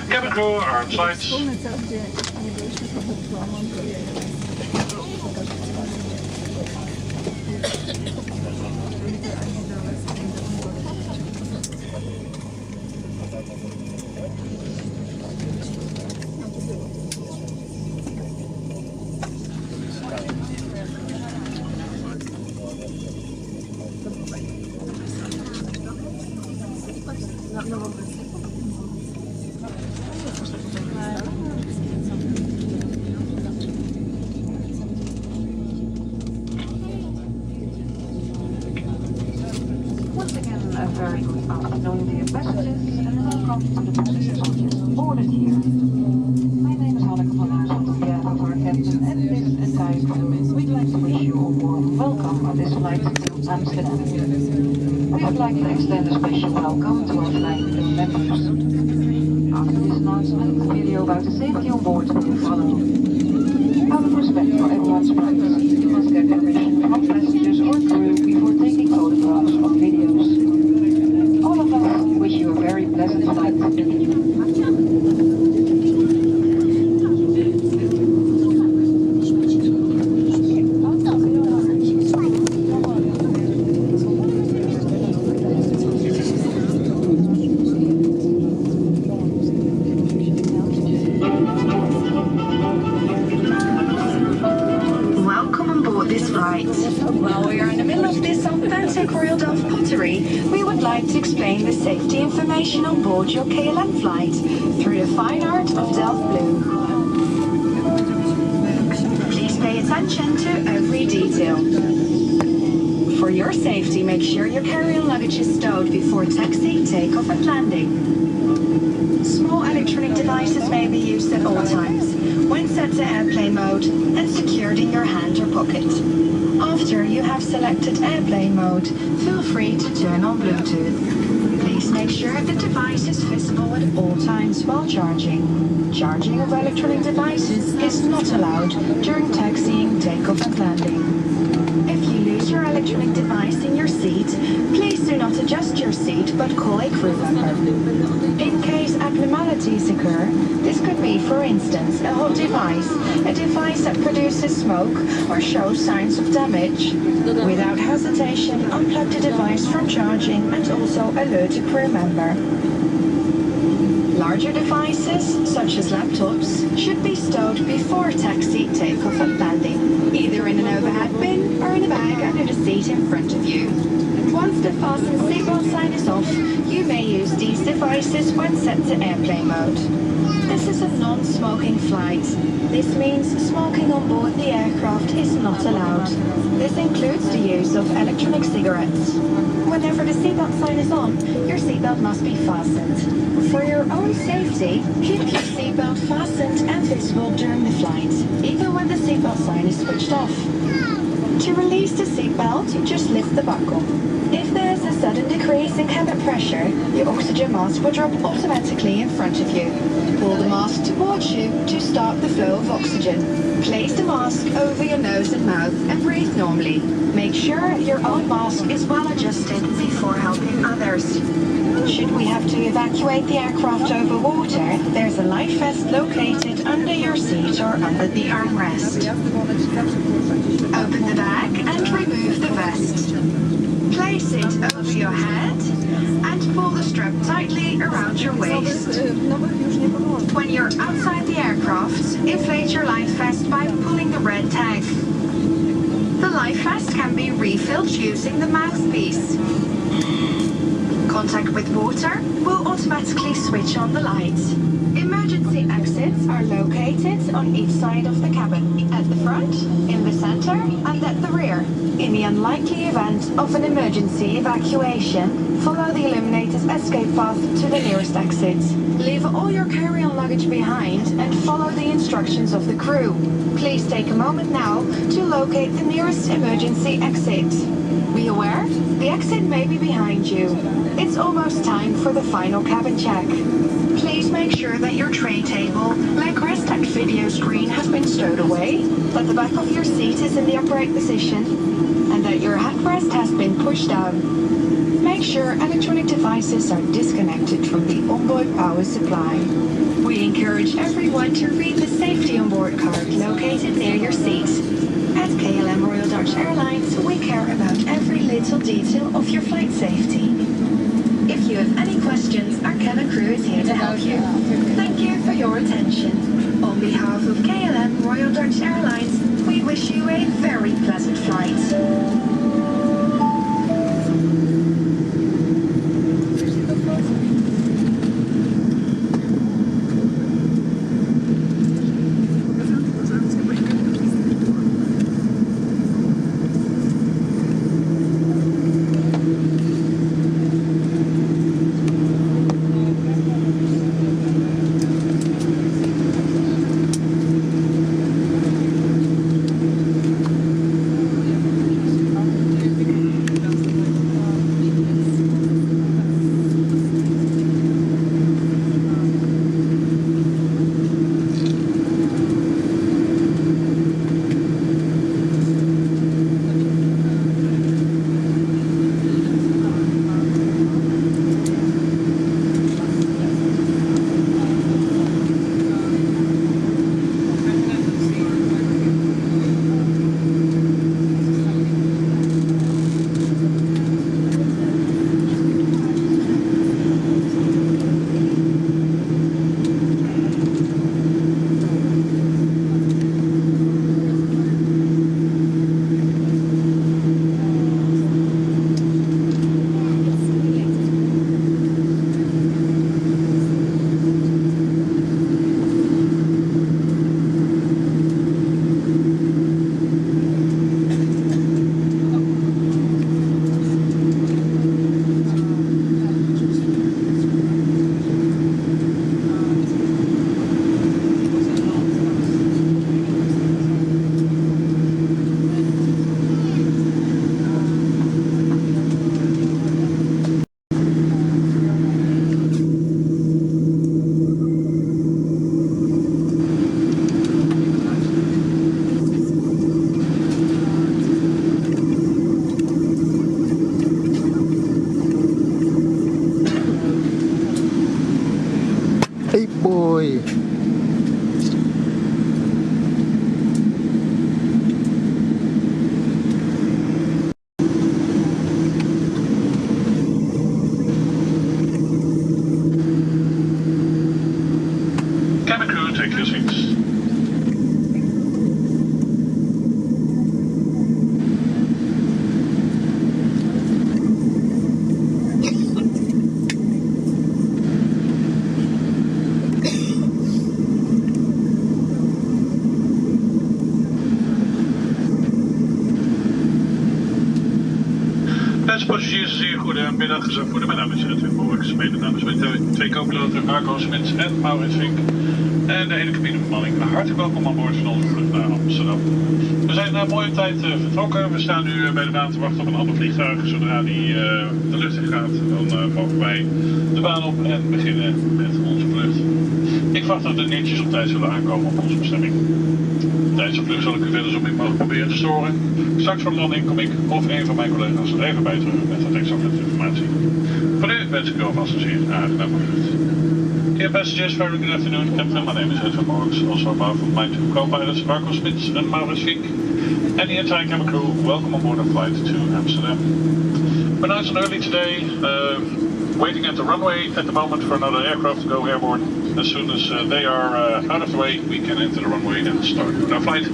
Cabin crew are on flight. Once again, a very good afternoon, dear passengers, and welcome to the passengers boarded here. My name is Hanneke van Huizen, together with our captain and Liz and Thijs. We'd like to wish you a warm welcome on this flight to Amsterdam. We would like to extend a special welcome to our flight crew members. After this announcement, a video about the safety on board will follow. Out of respect for everyone's privacy, you must get permission from passengers or crew before taking photographs or videos. All of us wish you a very pleasant flight. While we are in the middle of this authentic Royal Delft pottery, we would like to explain the safety information on board your KLM flight through the fine art of Delft Blue. Please pay attention to every detail. For your safety, make sure your carry-on luggage is stowed before taxi, takeoff and landing. Small electronic devices may be used at all times, when set to airplane mode and secured in your hand or pocket. After you have selected airplane mode, feel free to turn on Bluetooth. Please make sure the device is visible at all times while charging. Charging of electronic devices is not allowed during taxiing, takeoff and landing. If you lose your electronic device in your seat, please do not adjust your seat but call a crew member. In case abnormalities occur, this could be, for instance, a hot device, a device that produces smoke or shows signs of damage. Without hesitation, unplug the device from charging and also alert a crew member. Larger devices, such as laptops, should be stowed before taxi, takeoff and landing, either in an overhead bin or in a bag under the seat in front of you. Once the fasten seatbelt sign is off, you may use these devices when set to airplane mode. This is a non-smoking flight. This means smoking on board the aircraft is not allowed. This includes the use of electronic cigarettes. Whenever the seatbelt sign is on, your seatbelt must be fastened. For your own safety, keep your seatbelt fastened and visible during the flight, even when the seatbelt sign is switched off. To release the seatbelt, just lift the buckle. If there is a sudden decrease in cabin pressure, your oxygen mask will drop automatically in front of you. Pull the mask towards you to start the flow of oxygen. Place the mask over your nose and mouth and breathe normally. Make sure your own mask is well adjusted before helping others. Should we have to evacuate the aircraft over water, there's a life vest located under your seat or under the armrest. Open the bag and remove the vest. Place it over your head and pull the strap tightly around your waist. When you're outside the aircraft, inflate your life vest by pulling the red tag. The life vest can be refilled using the mouthpiece. Contact with water will automatically switch on the lights. Emergency exits are located on each side of the cabin, at the front, in the center, and at the rear. In the unlikely event of an emergency evacuation, follow the illuminated escape path to the nearest exit. Leave all your carry-on luggage behind and follow the instructions of the crew. Please take a moment now to locate the nearest emergency exit. Be aware, the exit may be behind you. It's almost time for the final cabin check. Please make sure that your tray table, leg rest and video screen has been stowed away, that the back of your seat is in the upright position, and that your headrest has been pushed down. Make sure electronic devices are disconnected from the onboard power supply. We encourage everyone to read the safety onboard card located near your seat. At KLM Royal Dutch Airlines, we care about every little detail of your flight safety. If you have any questions, our cabin crew is here to help you. Thank you for your attention. On behalf of KLM Royal Dutch Airlines, we wish you a very pleasant flight. Hey boy. Cabin crew, take your seats. Beste passagiers, goedemiddag. Mijn naam is Edwin Borks, mede namens mijn twee co-piloten Marco Smits en Maurits Vink. En de hele cabinebemanning. Hartelijk welkom aan boord van onze vlucht naar Amsterdam. We zijn na mooie tijd vertrokken. We staan nu bij de baan te wachten op een ander vliegtuig. Zodra die de lucht in gaat, dan mogen wij de baan op en beginnen met onze vlucht. Ik verwacht dat we netjes op tijd zullen aankomen op onze bestemming. Tijdens de vlucht zal ik u verder zo min mogelijk proberen te storen. Straks voor de landing kom ik of een van mijn collega's er even bij terug met wat extra vluchtinformatie. Voor nu wens ik u alvast een zeer aangename vlucht. Dear passengers, very good afternoon. Captain, my name is Edwin Borks, also above my two co-pilots Marco Smits and Maurits Vink, and the entire cabin crew. Welcome on board our flight to Amsterdam. We're nice and early today, waiting at the runway at the moment for another aircraft to go airborne. As soon as they are out of the way, we can enter the runway and start with our flight.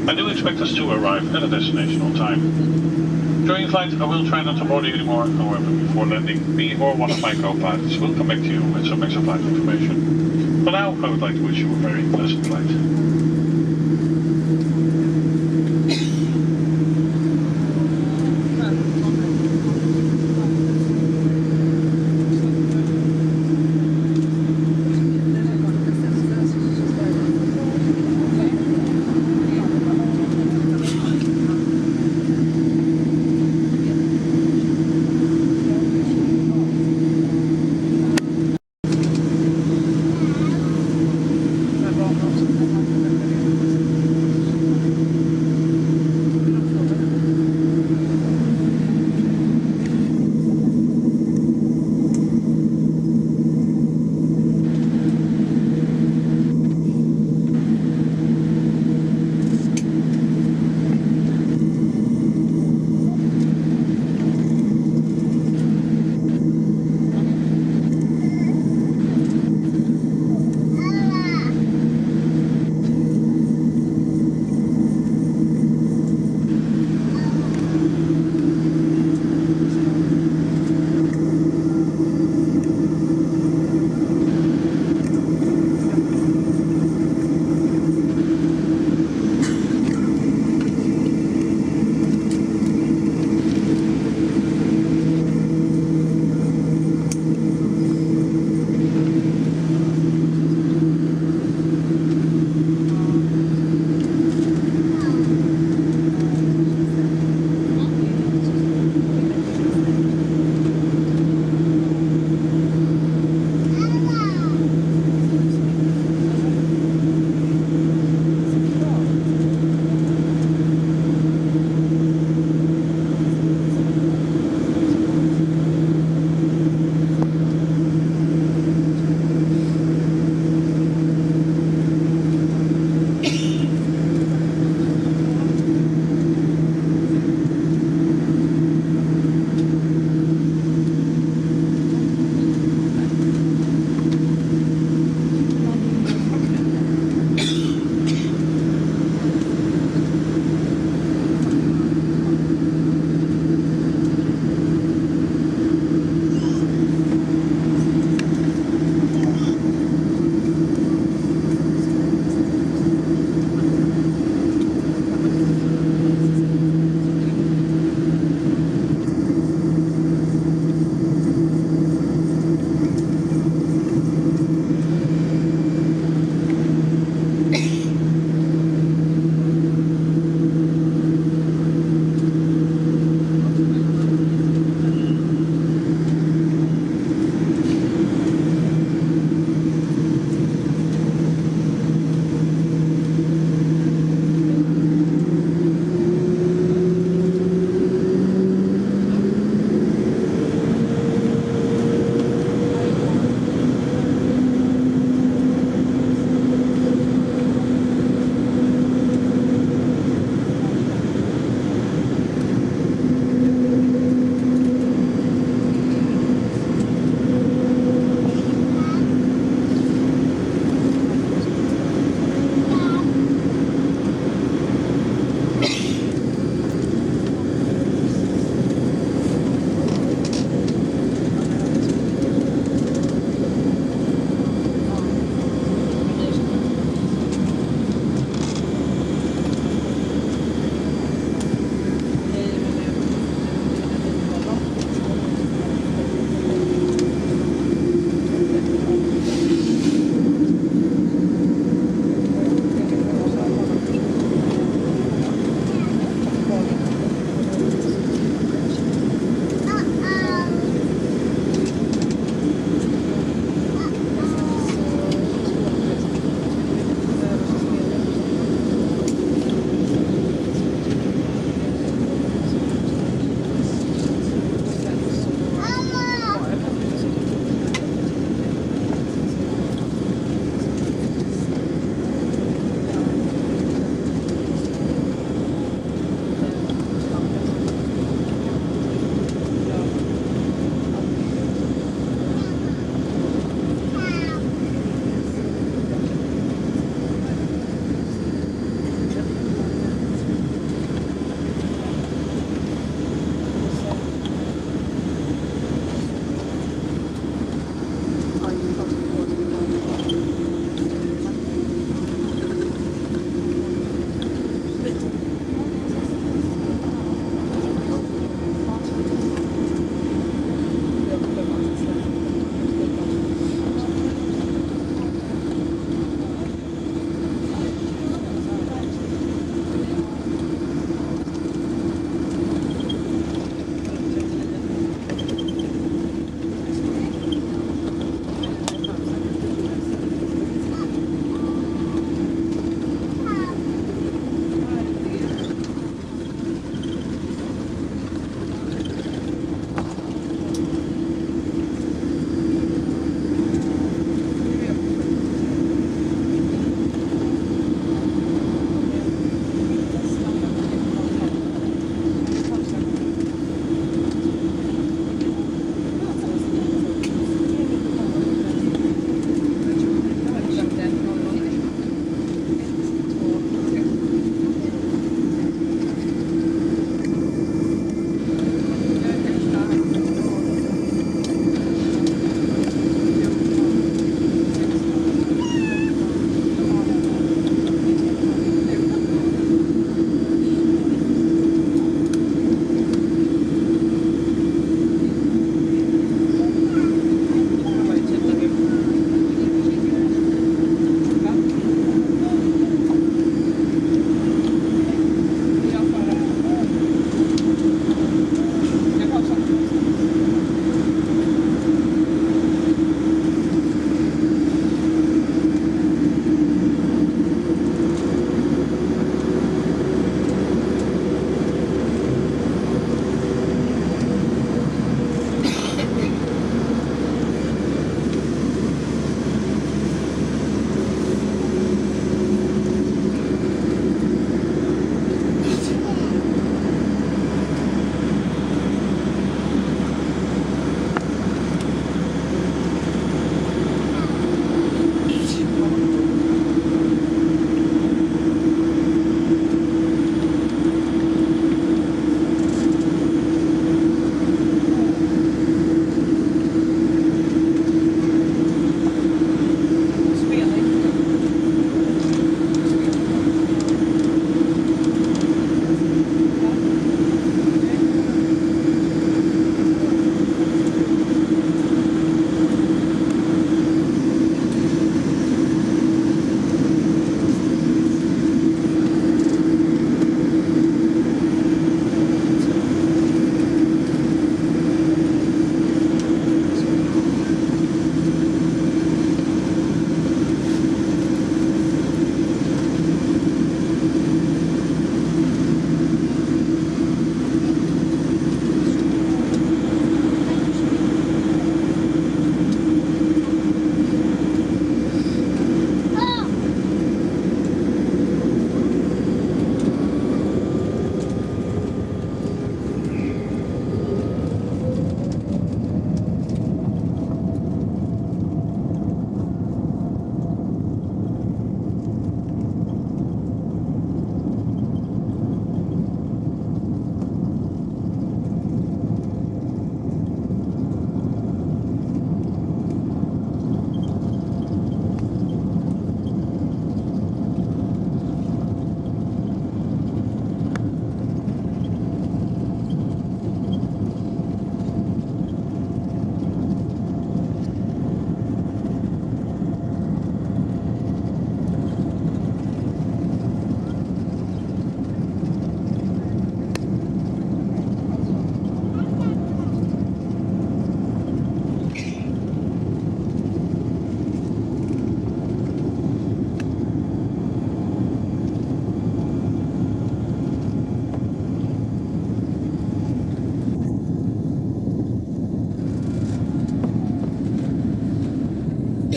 I do expect us to arrive at a destination on time. During the flight, I will try not to bother you anymore. However, before landing, me or one of my co-pilots will come back to you with some extra flight information. For now, I would like to wish you a very pleasant flight.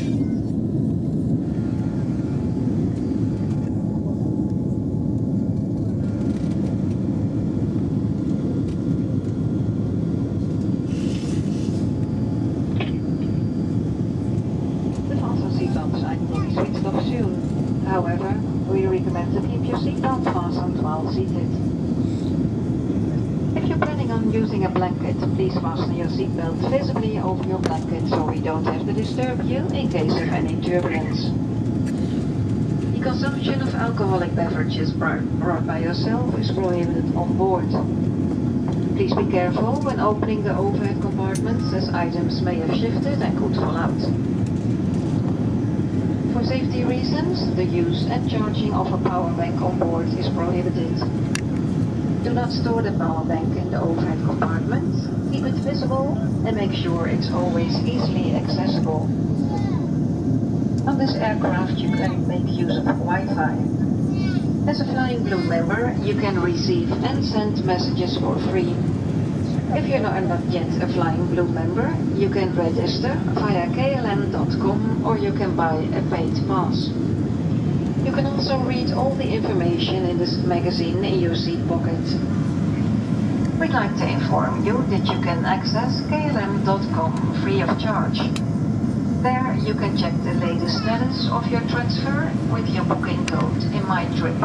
The fasten seatbelt sign will be switched off soon. However, we recommend to keep your seatbelt fastened while seated. If you're planning on using a blanket, please fasten your seatbelt visibly over your blanket so we don't have to disturb you in case of any turbulence. The consumption of alcoholic beverages brought by yourself is prohibited on board. Please be careful when opening the overhead compartments as items may have shifted and could fall out. For safety reasons, the use and charging of a power bank on board is prohibited. Do not store the power bank in the overhead compartment, keep it visible and make sure it's always easily accessible. On this aircraft you can make use of Wi-Fi. As a Flying Blue member, you can receive and send messages for free. If you're not yet a Flying Blue member, you can register via klm.com or you can buy a paid pass. You can also read all the information in this magazine in your seat pocket. We'd like to inform you that you can access klm.com free of charge. There you can check the latest status of your transfer with your booking code in My Trip.